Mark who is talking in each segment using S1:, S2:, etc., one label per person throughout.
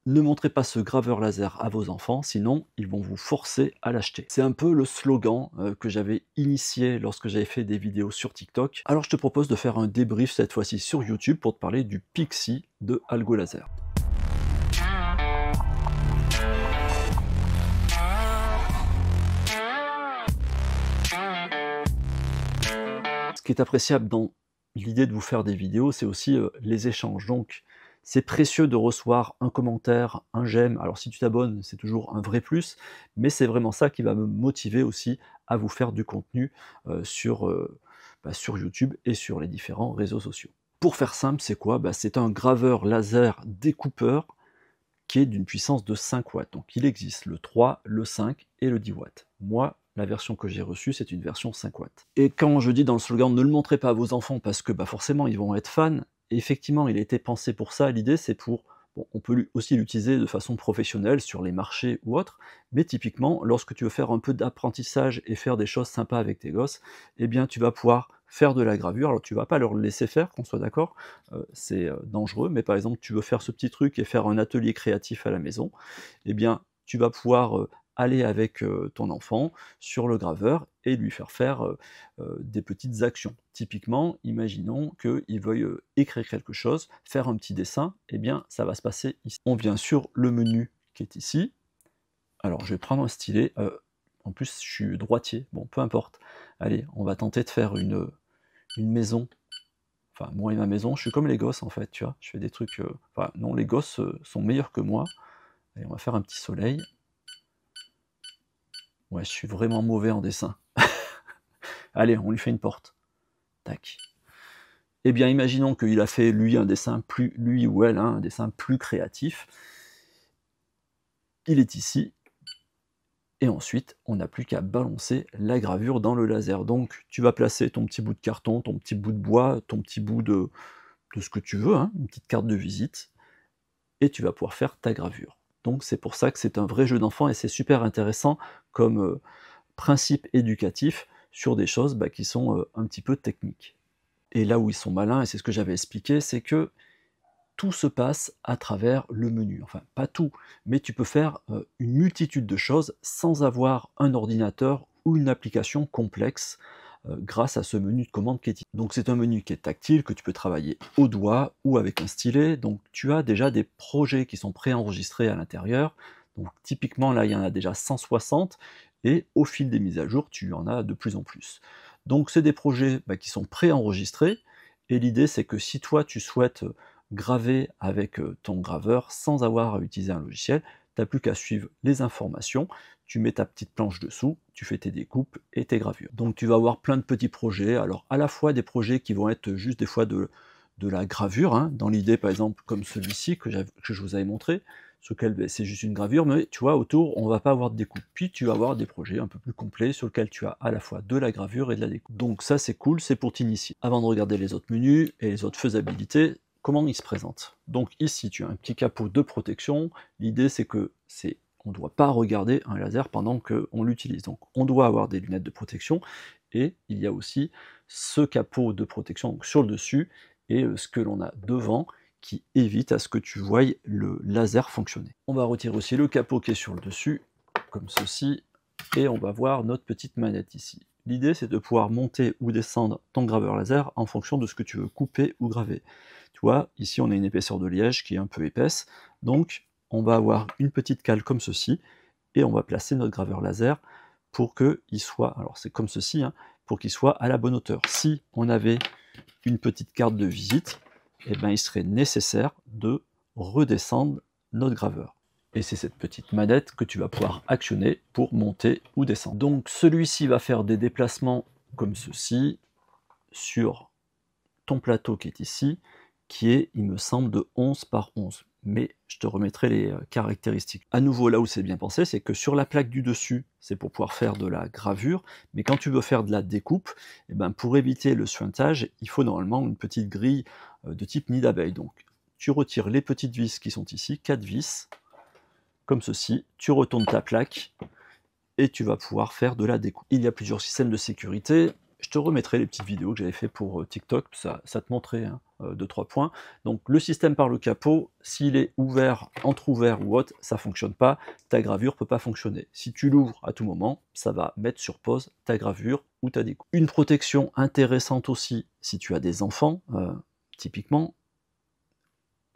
S1: Ne montrez pas ce graveur laser à vos enfants, sinon ils vont vous forcer à l'acheter. C'est un peu le slogan que j'avais initié lorsque j'avais fait des vidéos sur TikTok. Alors je te propose de faire un débrief cette fois-ci sur YouTube pour te parler du Pixi de Algo Laser. Ce qui est appréciable dans l'idée de vous faire des vidéos, c'est aussi les échanges. Donc, c'est précieux de recevoir un commentaire, un j'aime. Alors, si tu t'abonnes, c'est toujours un vrai plus, mais c'est vraiment ça qui va me motiver aussi à vous faire du contenu sur YouTube et sur les différents réseaux sociaux. Pour faire simple, c'est quoi? C'est un graveur laser découpeur qui est d'une puissance de 5 watts. Donc il existe le 3, le 5 et le 10 watts. Moi, la version que j'ai reçue, c'est une version 5 watts. Et quand je dis dans le slogan, ne le montrez pas à vos enfants parce que forcément ils vont être fans, et effectivement il a été pensé pour ça, l'idée c'est pour, bon, on peut aussi l'utiliser de façon professionnelle sur les marchés ou autres, mais typiquement lorsque tu veux faire un peu d'apprentissage et faire des choses sympas avec tes gosses, eh bien tu vas pouvoir faire de la gravure. Alors tu vas pas leur laisser faire, qu'on soit d'accord, c'est dangereux, mais par exemple tu veux faire ce petit truc et faire un atelier créatif à la maison, eh bien tu vas pouvoir aller avec ton enfant sur le graveur et lui faire faire des petites actions. Typiquement, imaginons qu'il veuille écrire quelque chose, faire un petit dessin, eh bien ça va se passer ici. On vient sur le menu qui est ici. Alors je vais prendre un stylet, en plus je suis droitier, bon peu importe. Allez, on va tenter de faire une maison. Enfin, moi et ma maison, je suis comme les gosses en fait, tu vois. Je fais des trucs. Enfin, non, les gosses sont meilleurs que moi. Et on va faire un petit soleil. Ouais, je suis vraiment mauvais en dessin. Allez, on lui fait une porte. Tac. Eh bien, imaginons qu'il a fait lui un dessin plus, lui ou elle, hein, un dessin plus créatif. Il est ici. Et ensuite, on n'a plus qu'à balancer la gravure dans le laser. Donc, tu vas placer ton petit bout de carton, ton petit bout de bois, ton petit bout de ce que tu veux, hein, une petite carte de visite, et tu vas pouvoir faire ta gravure. Donc c'est pour ça que c'est un vrai jeu d'enfant et c'est super intéressant comme principe éducatif sur des choses qui sont un petit peu techniques. Et là où ils sont malins, et c'est ce que j'avais expliqué, c'est que tout se passe à travers le menu. Enfin, pas tout, mais tu peux faire une multitude de choses sans avoir un ordinateur ou une application complexe grâce à ce menu de commande qui est ici. Donc c'est un menu qui est tactile, que tu peux travailler au doigt ou avec un stylet. Donc tu as déjà des projets qui sont préenregistrés à l'intérieur. Donc typiquement là, il y en a déjà 160 et au fil des mises à jour, tu en as de plus en plus. Donc c'est des projets qui sont préenregistrés et l'idée c'est que si toi tu souhaites graver avec ton graveur sans avoir à utiliser un logiciel, tu n'as plus qu'à suivre les informations, tu mets ta petite planche dessous, tu fais tes découpes et tes gravures. Donc tu vas avoir plein de petits projets, alors à la fois des projets qui vont être juste des fois de la gravure, hein, dans l'idée par exemple comme celui-ci que je vous avais montré, sur lequel c'est juste une gravure, mais tu vois autour on va pas avoir de découpe. Puis tu vas avoir des projets un peu plus complets sur lesquels tu as à la fois de la gravure et de la découpe. Donc ça c'est cool, c'est pour t'initier. Avant de regarder les autres menus et les autres faisabilités, comment il se présente? Donc ici tu as un petit capot de protection, l'idée c'est que on ne doit pas regarder un laser pendant qu'on l'utilise. Donc on doit avoir des lunettes de protection, et il y a aussi ce capot de protection donc sur le dessus, et ce que l'on a devant, qui évite à ce que tu voies le laser fonctionner. On va retirer aussi le capot qui est sur le dessus, comme ceci, et on va voir notre petite manette ici. L'idée c'est de pouvoir monter ou descendre ton graveur laser en fonction de ce que tu veux couper ou graver. Tu vois, ici on a une épaisseur de liège qui est un peu épaisse, donc on va avoir une petite cale comme ceci, et on va placer notre graveur laser pour qu'il soit, alors c'est comme ceci, hein, pour qu'il soit à la bonne hauteur. Si on avait une petite carte de visite, eh ben, il serait nécessaire de redescendre notre graveur. Et c'est cette petite manette que tu vas pouvoir actionner pour monter ou descendre. Donc celui-ci va faire des déplacements comme ceci sur ton plateau qui est ici, qui est, il me semble, de 11 par 11. Mais je te remettrai les caractéristiques. À nouveau, là où c'est bien pensé, c'est que sur la plaque du dessus, c'est pour pouvoir faire de la gravure, mais quand tu veux faire de la découpe, eh ben, pour éviter le suintage, il faut normalement une petite grille de type nid d'abeille. Donc tu retires les petites vis qui sont ici, 4 vis, comme ceci, tu retournes ta plaque, et tu vas pouvoir faire de la découpe. Il y a plusieurs systèmes de sécurité. Je Je te remettrai les petites vidéos que j'avais fait pour TikTok, ça te montrait hein, 2-3 points. Donc le système par le capot, s'il est ouvert, entrouvert ou autre, ça ne fonctionne pas, ta gravure ne peut pas fonctionner. Si tu l'ouvres à tout moment, ça va mettre sur pause ta gravure ou ta découpe. Une protection intéressante aussi, si tu as des enfants, typiquement,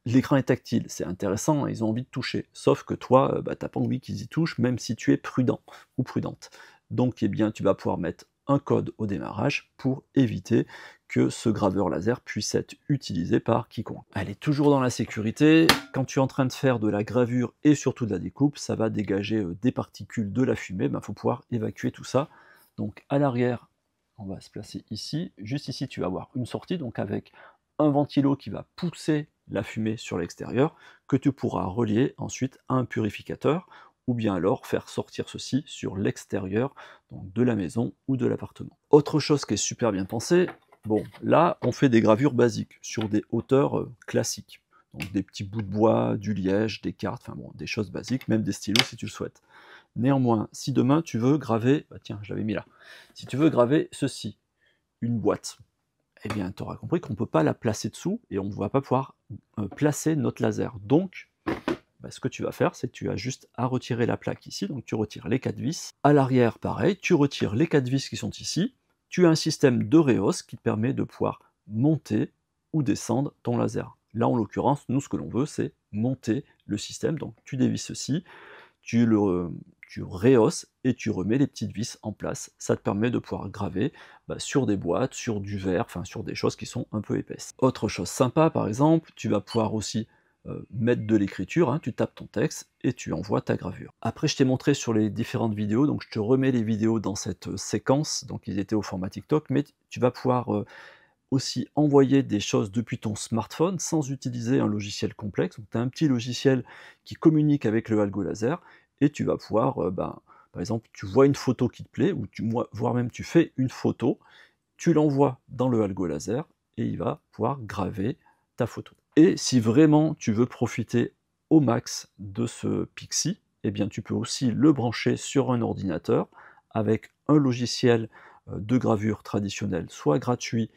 S1: l'écran est tactile, c'est intéressant, ils ont envie de toucher. Sauf que toi, tu n'as pas envie qu'ils y touchent, même si tu es prudent ou prudente. Donc, eh bien, tu vas pouvoir mettre un code au démarrage pour éviter que ce graveur laser puisse être utilisé par quiconque. Elle est toujours dans la sécurité. Quand tu es en train de faire de la gravure et surtout de la découpe, ça va dégager des particules, de la fumée. Il faut pouvoir évacuer tout ça. Donc, à l'arrière, on va se placer ici. Juste ici, tu vas avoir une sortie, donc avec un ventilo qui va pousser la fumée sur l'extérieur, que tu pourras relier ensuite à un purificateur, ou bien alors faire sortir ceci sur l'extérieur de la maison ou de l'appartement. Autre chose qui est super bien pensée, bon, là on fait des gravures basiques sur des hauteurs classiques, donc des petits bouts de bois, du liège, des cartes, enfin bon, des choses basiques, même des stylos si tu le souhaites. Néanmoins, si demain tu veux graver, bah tiens, je l'avais mis là, si tu veux graver ceci, une boîte, eh bien, tu auras compris qu'on ne peut pas la placer dessous et on ne va pas pouvoir placer notre laser. Donc, ce que tu vas faire, c'est que tu as juste à retirer la plaque ici. Donc, tu retires les 4 vis. À l'arrière, pareil, tu retires les 4 vis qui sont ici. Tu as un système de rehausse qui te permet de pouvoir monter ou descendre ton laser. Là, en l'occurrence, nous, ce que l'on veut, c'est monter le système. Donc, tu dévisses ceci, tu rehausses et tu remets les petites vis en place. Ça te permet de pouvoir graver sur des boîtes, sur du verre, enfin sur des choses qui sont un peu épaisses. Autre chose sympa, par exemple, tu vas pouvoir aussi mettre de l'écriture, hein, tu tapes ton texte et tu envoies ta gravure. Après, je t'ai montré sur les différentes vidéos, donc je te remets les vidéos dans cette séquence, donc ils étaient au format TikTok, mais tu vas pouvoir aussi envoyer des choses depuis ton smartphone sans utiliser un logiciel complexe. Tu as un petit logiciel qui communique avec le Algo Laser et tu vas pouvoir, par exemple, tu vois une photo qui te plaît, ou voire même tu fais une photo, tu l'envoies dans le Algo Laser et il va pouvoir graver ta photo. Et si vraiment tu veux profiter au max de ce Pixie, eh bien tu peux aussi le brancher sur un ordinateur avec un logiciel de gravure traditionnelle, soit gratuit,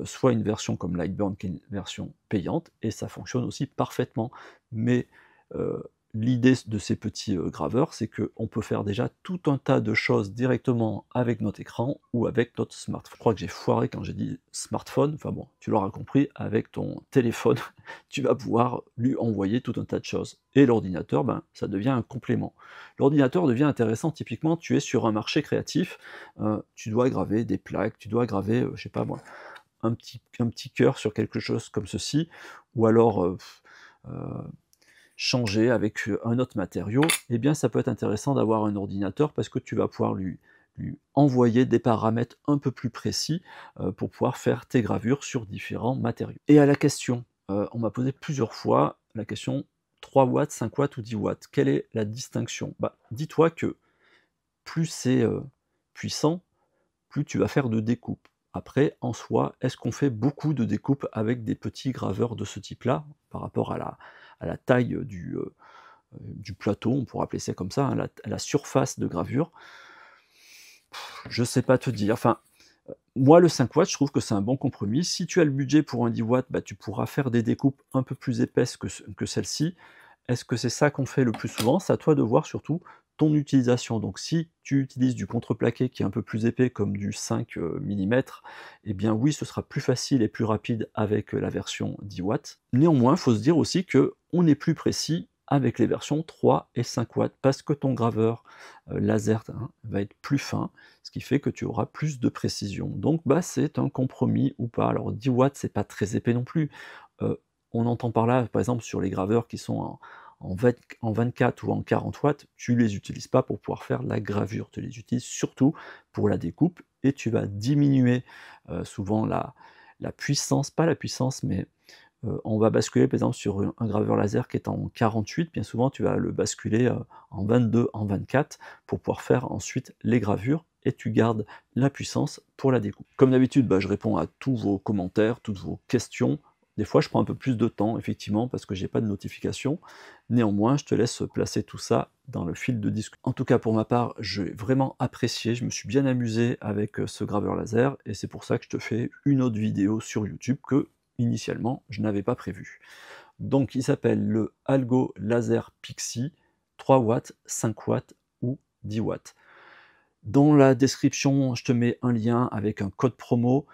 S1: soit une version comme Lightburn qui est une version payante, et ça fonctionne aussi parfaitement. Mais l'idée de ces petits graveurs, c'est qu'on peut faire déjà tout un tas de choses directement avec notre écran ou avec notre smartphone. Je crois que j'ai foiré quand j'ai dit smartphone, enfin bon, tu l'auras compris, avec ton téléphone, tu vas pouvoir lui envoyer tout un tas de choses. Et l'ordinateur, ça devient un complément. L'ordinateur devient intéressant, typiquement, tu es sur un marché créatif, tu dois graver des plaques, tu dois graver, je sais pas moi, un petit cœur sur quelque chose comme ceci, ou alors changer avec un autre matériau, eh bien ça peut être intéressant d'avoir un ordinateur parce que tu vas pouvoir lui envoyer des paramètres un peu plus précis pour pouvoir faire tes gravures sur différents matériaux. Et à la question, on m'a posé plusieurs fois la question 3 watts, 5 watts ou 10 watts, quelle est la distinction? Dis-toi que plus c'est puissant, plus tu vas faire de découpe. Après, en soi, est-ce qu'on fait beaucoup de découpes avec des petits graveurs de ce type-là, par rapport à la taille du plateau, on pourrait appeler ça comme ça, hein, la surface de gravure? Je sais pas te dire. Enfin, moi, le 5 watts, je trouve que c'est un bon compromis. Si tu as le budget pour un 10 watts, tu pourras faire des découpes un peu plus épaisses que celle-ci. Est-ce que c'est ça qu'on fait le plus souvent? C'est à toi de voir surtout ton utilisation. Donc si tu utilises du contreplaqué qui est un peu plus épais comme du 5 mm, eh bien oui, ce sera plus facile et plus rapide avec la version 10 watts. Néanmoins, il faut se dire aussi qu'on est plus précis avec les versions 3 et 5 watts, parce que ton graveur laser va être plus fin, ce qui fait que tu auras plus de précision. Donc c'est un compromis ou pas. Alors 10 watts, c'est pas très épais non plus. On entend par là, par exemple, sur les graveurs qui sont en 24 ou en 40 watts, tu les utilises pas pour pouvoir faire la gravure, tu les utilises surtout pour la découpe, et tu vas diminuer souvent la puissance, pas la puissance, mais on va basculer par exemple sur un graveur laser qui est en 48, bien souvent tu vas le basculer en 22, en 24, pour pouvoir faire ensuite les gravures, et tu gardes la puissance pour la découpe. Comme d'habitude, je réponds à tous vos commentaires, toutes vos questions Des fois, je prends un peu plus de temps, effectivement, parce que j'ai pas de notification. Néanmoins, je te laisse placer tout ça dans le fil de discussion. En tout cas, pour ma part, j'ai vraiment apprécié, je me suis bien amusé avec ce graveur laser, et c'est pour ça que je te fais une autre vidéo sur YouTube que, initialement, je n'avais pas prévu. Donc, il s'appelle le Algo Laser Pixie, 3 watts, 5 watts ou 10 watts. Dans la description, je te mets un lien avec un code promo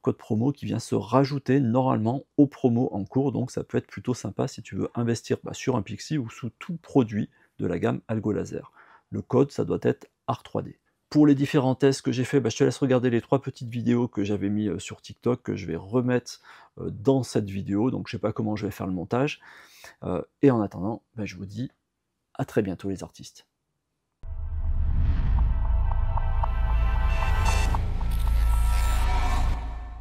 S1: code promo qui vient se rajouter normalement aux promos en cours, donc ça peut être plutôt sympa si tu veux investir sur un Pixie ou sous tout produit de la gamme Algo Laser. Le code, ça doit être ART3D. Pour les différents tests que j'ai fait, je te laisse regarder les 3 petites vidéos que j'avais mis sur TikTok, que je vais remettre dans cette vidéo, donc je sais pas comment je vais faire le montage. Et en attendant, je vous dis à très bientôt les artistes.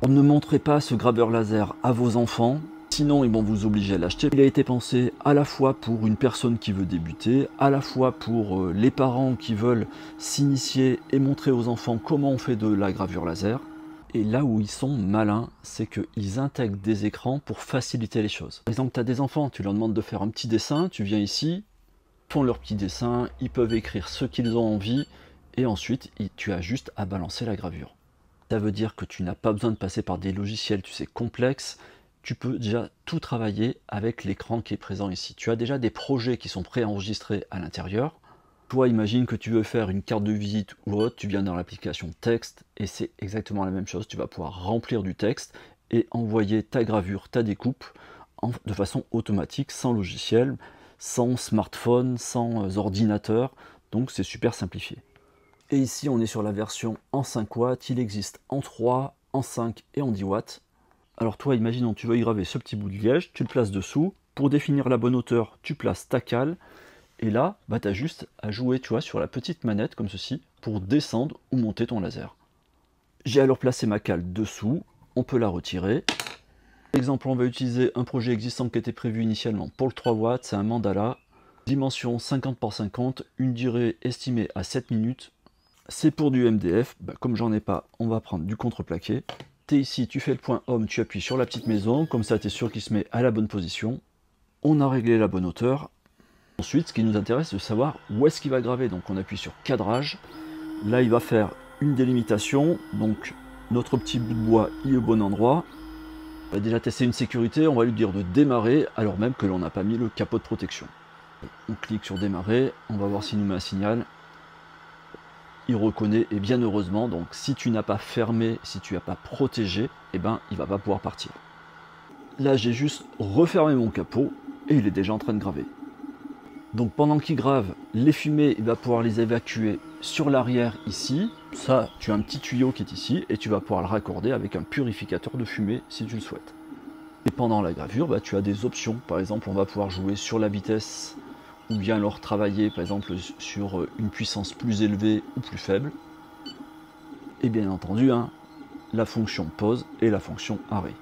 S1: Ne montrez pas ce graveur laser à vos enfants, sinon ils vont vous obliger à l'acheter. Il a été pensé à la fois pour une personne qui veut débuter, à la fois pour les parents qui veulent s'initier et montrer aux enfants comment on fait de la gravure laser. Et là où ils sont malins, c'est qu'ils intègrent des écrans pour faciliter les choses. Par exemple, tu as des enfants, tu leur demandes de faire un petit dessin, tu viens ici, ils font leur petit dessin, ils peuvent écrire ce qu'ils ont envie, et ensuite tu as juste à balancer la gravure. Ça veut dire que tu n'as pas besoin de passer par des logiciels, tu sais, complexes. Tu peux déjà tout travailler avec l'écran qui est présent ici. Tu as déjà des projets qui sont préenregistrés à l'intérieur. Toi, imagine que tu veux faire une carte de visite ou autre, tu viens dans l'application texte et c'est exactement la même chose. Tu vas pouvoir remplir du texte et envoyer ta gravure, ta découpe de façon automatique, sans logiciel, sans smartphone, sans ordinateur. Donc c'est super simplifié. Et ici, on est sur la version en 5 watts. Il existe en 3, en 5 et en 10 watts. Alors toi, imaginons tu veux y graver ce petit bout de liège, tu le places dessous. Pour définir la bonne hauteur, tu places ta cale. Et là, tu as juste à jouer, tu vois, sur la petite manette comme ceci pour descendre ou monter ton laser. J'ai alors placé ma cale dessous. On peut la retirer. Par exemple, on va utiliser un projet existant qui était prévu initialement pour le 3 watts. C'est un mandala. Dimension 50 par 50. Une durée estimée à 7 minutes. C'est pour du MDF, comme j'en ai pas, on va prendre du contreplaqué. Tu es ici, tu fais le point Home, tu appuies sur la petite maison, comme ça tu es sûr qu'il se met à la bonne position. On a réglé la bonne hauteur. Ensuite, ce qui nous intéresse, c'est de savoir où est-ce qu'il va graver. Donc on appuie sur cadrage. Là, il va faire une délimitation. Donc notre petit bout de bois, il est au bon endroit. On va déjà tester une sécurité, on va lui dire de démarrer, alors même que l'on n'a pas mis le capot de protection. On clique sur démarrer, on va voir s'il nous met un signal. Il reconnaît, et bien heureusement, donc si tu n'as pas fermé, si tu n'as pas protégé, il ne va pas pouvoir partir. Là, j'ai juste refermé mon capot, et il est déjà en train de graver. Donc pendant qu'il grave, les fumées, il va pouvoir les évacuer sur l'arrière ici. Ça, tu as un petit tuyau qui est ici, et tu vas pouvoir le raccorder avec un purificateur de fumée, si tu le souhaites. Et pendant la gravure, tu as des options. Par exemple, on va pouvoir jouer sur la vitesse, ou bien alors travailler par exemple sur une puissance plus élevée ou plus faible. Et bien entendu, la fonction pause et la fonction arrêt.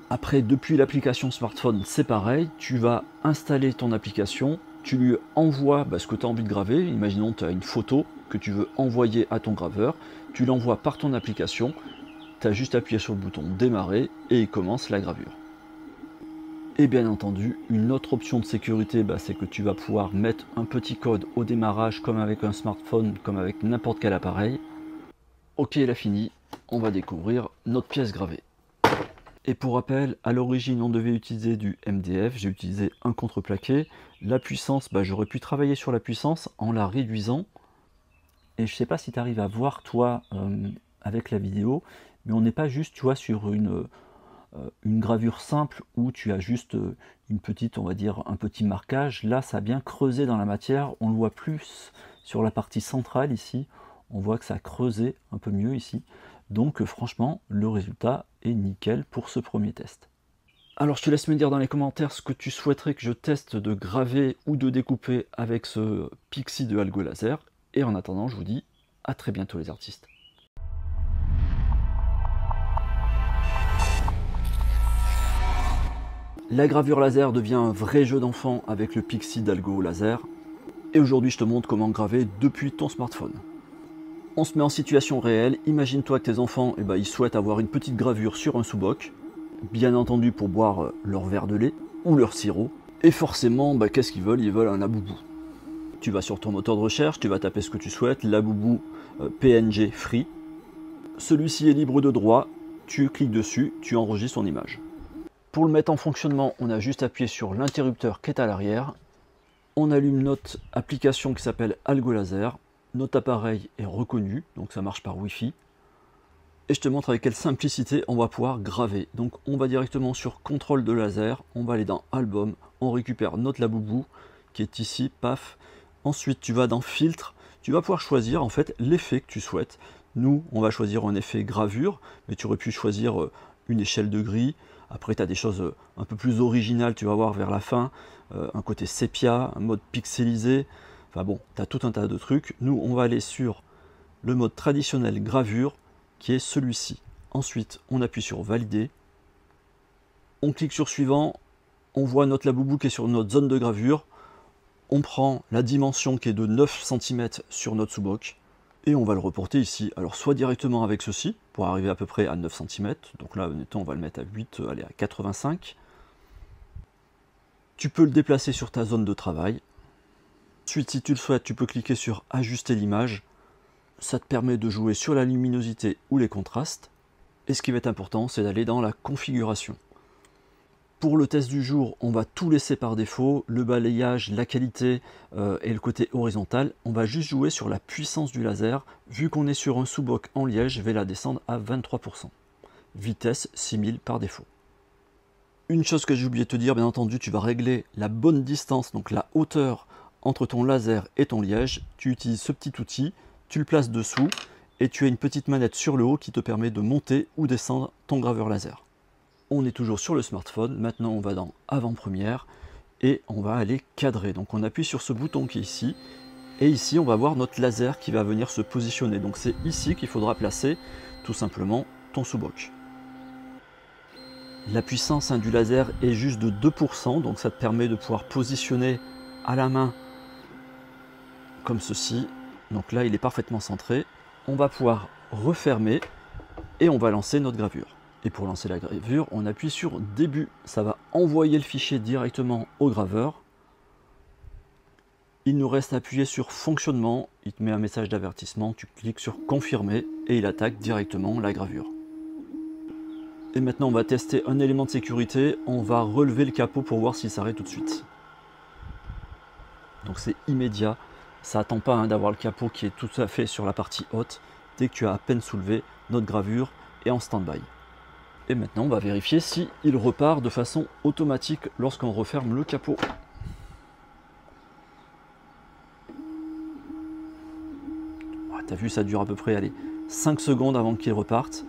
S1: Après, depuis l'application smartphone, c'est pareil, tu vas installer ton application, tu lui envoies ce que tu as envie de graver. Imaginons que tu as une photo que tu veux envoyer à ton graveur, tu l'envoies par ton application, tu as juste appuyé sur le bouton démarrer et il commence la gravure. Et bien entendu, une autre option de sécurité, c'est que tu vas pouvoir mettre un petit code au démarrage comme avec un smartphone, comme avec n'importe quel appareil. Ok, il a fini, on va découvrir notre pièce gravée. Et pour rappel, à l'origine on devait utiliser du MDF, j'ai utilisé un contreplaqué. La puissance, j'aurais pu travailler sur la puissance en la réduisant. Et je sais pas si tu arrives à voir toi avec la vidéo, mais on n'est pas juste, tu vois, sur une gravure simple où tu as juste une petite, on va dire, un petit marquage. Là, ça a bien creusé dans la matière. On le voit plus sur la partie centrale ici. On voit que ça a creusé un peu mieux ici. Donc, franchement, le résultat est nickel pour ce premier test. Alors, je te laisse me dire dans les commentaires ce que tu souhaiterais que je teste de graver ou de découper avec ce Pixie de Algo Laser. Et en attendant, je vous dis à très bientôt les artistes. La gravure laser devient un vrai jeu d'enfant avec le Pixie d'Algo Laser. Et aujourd'hui, je te montre comment graver depuis ton smartphone. On se met en situation réelle. Imagine-toi que tes enfants, ils souhaitent avoir une petite gravure sur un sous-boc. bien entendu pour boire leur verre de lait ou leur sirop. Et forcément, qu'est-ce qu'ils veulent? Ils veulent un laboubou. Tu vas sur ton moteur de recherche, tu vas taper ce que tu souhaites, laboubou PNG Free. Celui-ci est libre de droit, tu cliques dessus, tu enregistres ton image. Pour le mettre en fonctionnement, on a juste appuyé sur l'interrupteur qui est à l'arrière. On allume notre application qui s'appelle AlgoLaser. Notre appareil est reconnu, donc ça marche par Wi-Fi. Et je te montre avec quelle simplicité on va pouvoir graver. Donc on va directement sur contrôle de laser, on va aller dans album, on récupère notre laboubou qui est ici, paf. Ensuite tu vas dans filtre, tu vas pouvoir choisir en fait l'effet que tu souhaites. Nous on va choisir un effet gravure, mais tu aurais pu choisir une échelle de gris. Après tu as des choses un peu plus originales, tu vas voir vers la fin, un côté sépia, un mode pixelisé. Enfin bon, tu as tout un tas de trucs. Nous on va aller sur le mode traditionnel gravure, qui est celui-ci. Ensuite, on appuie sur valider. On clique sur suivant. On voit notre laboubou qui est sur notre zone de gravure. On prend la dimension qui est de 9 cm sur notre sous-boc. Et on va le reporter ici. Alors, soit directement avec ceci, pour arriver à peu près à 9 cm. Donc là, honnêtement, on va le mettre à 8, allez, à 85. Tu peux le déplacer sur ta zone de travail. Ensuite, si tu le souhaites, tu peux cliquer sur ajuster l'image. Ça te permet de jouer sur la luminosité ou les contrastes. Et ce qui va être important, c'est d'aller dans la configuration. Pour le test du jour, on va tout laisser par défaut, le balayage, la qualité et le côté horizontal. On va juste jouer sur la puissance du laser. Vu qu'on est sur un sous-boc en liège, je vais la descendre à 23%. Vitesse 6000 par défaut. Une chose que j'ai oublié de te dire, bien entendu, tu vas régler la bonne distance, donc la hauteur entre ton laser et ton liège. Tu utilises ce petit outil. Tu le places dessous et tu as une petite manette sur le haut qui te permet de monter ou descendre ton graveur laser. On est toujours sur le smartphone, maintenant on va dans avant-première et on va aller cadrer. Donc on appuie sur ce bouton qui est ici et ici on va voir notre laser qui va venir se positionner. Donc c'est ici qu'il faudra placer tout simplement ton sous-boc. La puissance du laser est juste de 2%, donc ça te permet de pouvoir positionner à la main comme ceci. Donc là, il est parfaitement centré. On va pouvoir refermer et on va lancer notre gravure. Et pour lancer la gravure, on appuie sur début. Ça va envoyer le fichier directement au graveur. Il nous reste à appuyer sur fonctionnement. Il te met un message d'avertissement. Tu cliques sur confirmer et il attaque directement la gravure. Et maintenant, on va tester un élément de sécurité. On va relever le capot pour voir s'il s'arrête tout de suite. Donc c'est immédiat. Ça n'attend pas d'avoir le capot qui est tout à fait sur la partie haute. Dès que tu as à peine soulevé, notre gravure est en stand-by. Et maintenant, on va vérifier si il repart de façon automatique lorsqu'on referme le capot. Tu as vu, ça dure à peu près 5 secondes avant qu'il reparte.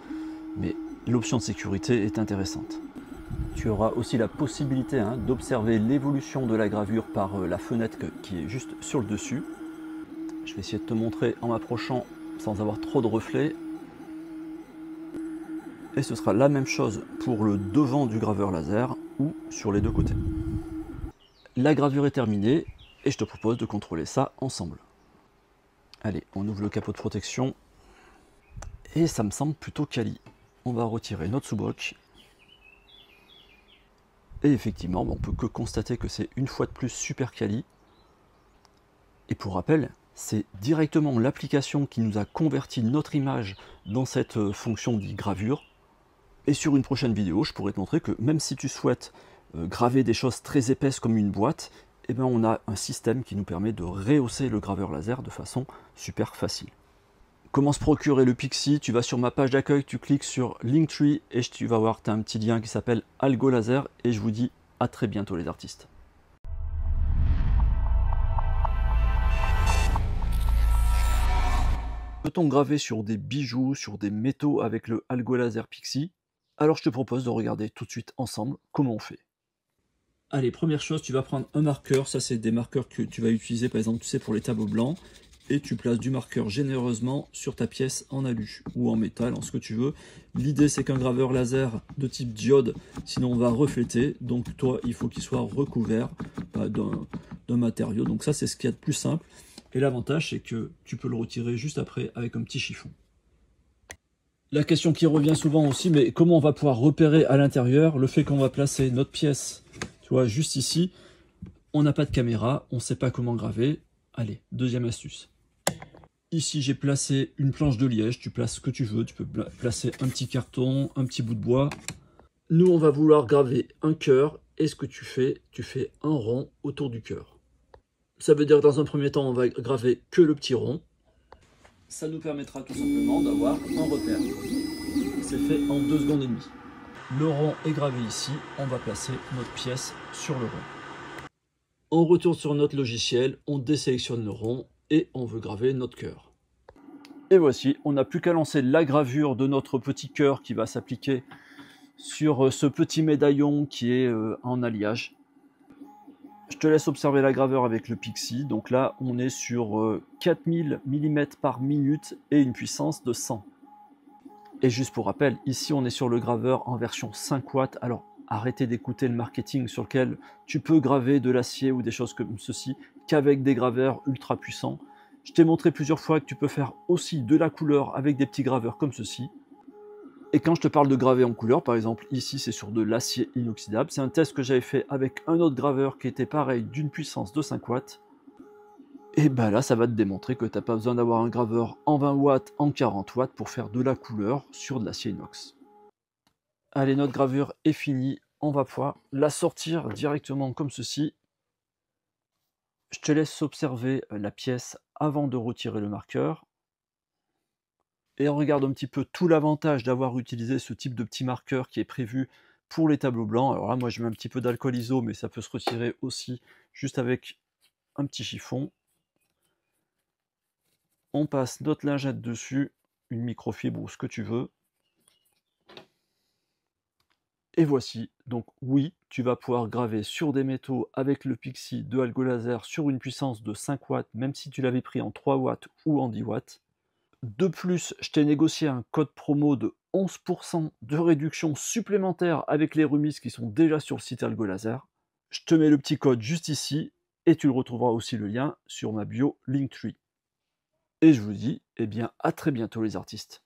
S1: Mais l'option de sécurité est intéressante. Tu auras aussi la possibilité d'observer l'évolution de la gravure par la fenêtre qui est juste sur le dessus. Je vais essayer de te montrer en m'approchant sans avoir trop de reflets. Et ce sera la même chose pour le devant du graveur laser ou sur les deux côtés. La gravure est terminée et je te propose de contrôler ça ensemble. Allez, on ouvre le capot de protection et ça me semble plutôt quali. On va retirer notre sous-boc. Et effectivement, on peut que constater que c'est une fois de plus super quali. Et pour rappel, c'est directement l'application qui nous a converti notre image dans cette fonction dit gravure. Et sur une prochaine vidéo, je pourrais te montrer que même si tu souhaites graver des choses très épaisses comme une boîte, eh bien on a un système qui nous permet de rehausser le graveur laser de façon super facile. Comment se procurer le Pixie? Tu vas sur ma page d'accueil, tu cliques sur Linktree et tu vas voir, tu as un petit lien qui s'appelle AlgoLaser et je vous dis à très bientôt les artistes. Peut-on graver sur des bijoux, sur des métaux avec le AlgoLaser Pixie? Alors je te propose de regarder tout de suite ensemble comment on fait. Allez, première chose, tu vas prendre un marqueur. Ça, c'est des marqueurs que tu vas utiliser, par exemple, tu sais, pour les tableaux blancs. Et tu places du marqueur généreusement sur ta pièce en alu ou en métal, en ce que tu veux. L'idée, c'est qu'un graveur laser de type diode, sinon on va refléter. Donc toi, il faut qu'il soit recouvert d'un matériau. Donc ça, c'est ce qu'il y a de plus simple. Et l'avantage, c'est que tu peux le retirer juste après avec un petit chiffon. La question qui revient souvent aussi, mais comment on va pouvoir repérer à l'intérieur le fait qu'on va placer notre pièce, tu vois, juste ici. On n'a pas de caméra, on ne sait pas comment graver. Allez, deuxième astuce. Ici, j'ai placé une planche de liège. Tu places ce que tu veux. Tu peux placer un petit carton, un petit bout de bois. Nous, on va vouloir graver un cœur. Et ce que tu fais un rond autour du cœur. Ça veut dire que dans un premier temps, on va graver que le petit rond. Ça nous permettra tout simplement d'avoir un repère. C'est fait en 2 secondes et demie. Le rond est gravé ici. On va placer notre pièce sur le rond. On retourne sur notre logiciel, on désélectionne le rond et on veut graver notre cœur. Et voici, on n'a plus qu'à lancer la gravure de notre petit cœur qui va s'appliquer sur ce petit médaillon qui est en alliage. Je te laisse observer la graveur avec le Pixie. Donc là, on est sur 4000 mm par minute et une puissance de 100. Et juste pour rappel, ici on est sur le graveur en version 5 watts. Alors arrêtez d'écouter le marketing sur lequel tu peux graver de l'acier ou des choses comme ceci qu'avec des graveurs ultra puissants. Je t'ai montré plusieurs fois que tu peux faire aussi de la couleur avec des petits graveurs comme ceci. Et quand je te parle de graver en couleur, par exemple, ici c'est sur de l'acier inoxydable. C'est un test que j'avais fait avec un autre graveur qui était pareil d'une puissance de 5 watts. Et ben là, ça va te démontrer que tu n'as pas besoin d'avoir un graveur en 20 watts, en 40 watts pour faire de la couleur sur de l'acier inox. Allez, notre gravure est finie. On va pouvoir la sortir directement comme ceci. Je te laisse observer la pièce avant de retirer le marqueur. Et on regarde un petit peu tout l'avantage d'avoir utilisé ce type de petit marqueur qui est prévu pour les tableaux blancs. Alors là, moi je mets un petit peu d'alcool iso, mais ça peut se retirer aussi juste avec un petit chiffon. On passe notre lingette dessus, une microfibre ou ce que tu veux. Et voici, donc oui, tu vas pouvoir graver sur des métaux avec le Pixie de Algo Laser sur une puissance de 5 watts, même si tu l'avais pris en 3 watts ou en 10 watts. De plus, je t'ai négocié un code promo de 11% de réduction supplémentaire avec les remises qui sont déjà sur le site Algo Laser. Je te mets le petit code juste ici et tu le retrouveras aussi le lien sur ma bio Linktree. Et je vous dis, eh bien, à très bientôt les artistes.